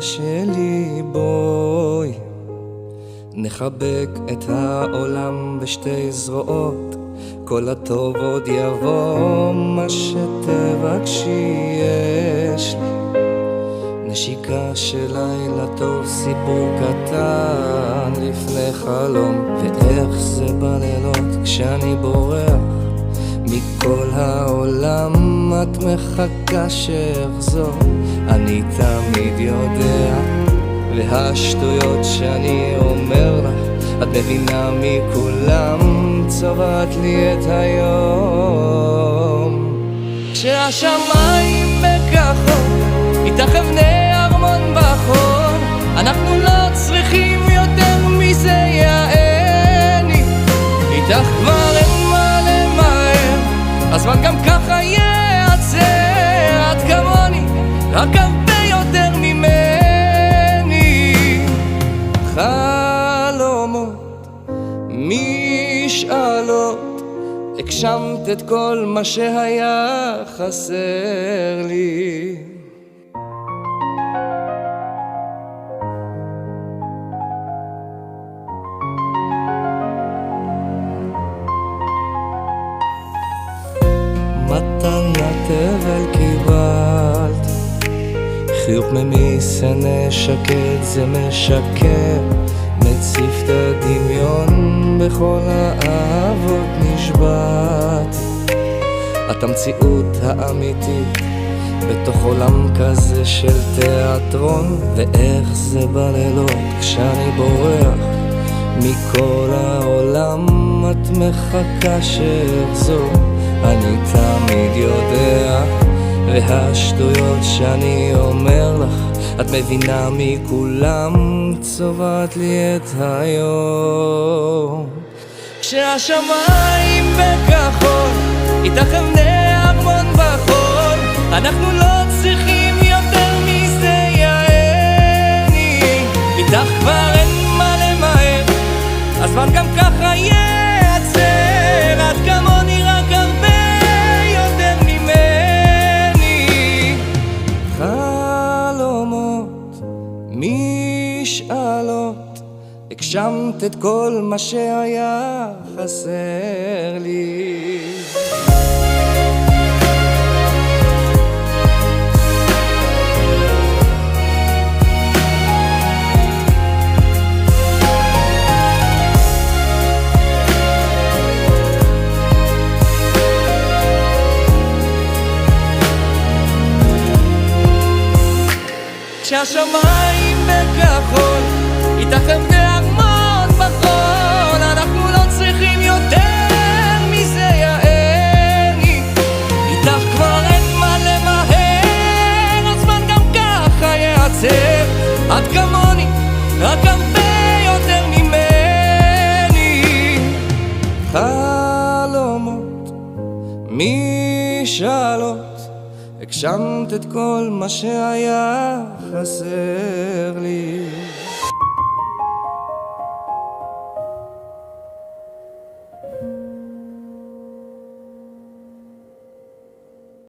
שלי, בואי נחבק את העולם בשתי זרועות, כל הטוב עוד יבוא, מה שתבקשי יש לי. נשיקה של לילה טוב, סיפור קטן לפני חלום, ואיך זה בלילות כשאני בורח מכל העולם, את מחכה שאחזור, אני תמיד יודע, והשטויות שאני אומר לך את מבינה מכולם, צובעת לי את היום. כשהשמיים בכחול, איתך אבני ארמון בחול, אנחנו לא צריכים יותר מזה, יעני איתך כבר אין מה למהר, הזמן גם ככה יעצר, את כמוני רק הרבה יותר ממני. חלומות, משאלות, הגשמת את כל מה שהיה חסר לי. מתנת אבל קיבלת, חיוך ממיס שקט, זה משקר, מציף את הדמיון, בכל האהבות נשבעת. את המציאות האמיתית בתוך עולם כזה של תיאטרון, ואיך זה בלילות כשאני בורח מכל העולם, את מחכה שאחזור, אני תמיד יודע, והשטויות שאני אומר לך את מבינה מכולם, צובעת לי את היום. כשהשמיים בכחול, איתך אבני ארמון בחול, אנחנו לא צריכים יותר מזה, יעני איתך כבר אין מה למהר, הזמן גם ככה יעצר, את כמוני רק הרבה יותר ממני. חלומות, משאלות, הגשמת את כל מה שהיה חסר לי. כשהשמיים בכחול, איתך אבני ארמון בחול, אנחנו לא צריכים יותר מזה, יעני איתך כבר אין מה למהר, הזמן גם ככה יעצר, את כמוני רק הרבה יותר ממני. חלומות, משאלות, הגשמת את כל מה שהיה חסר לי.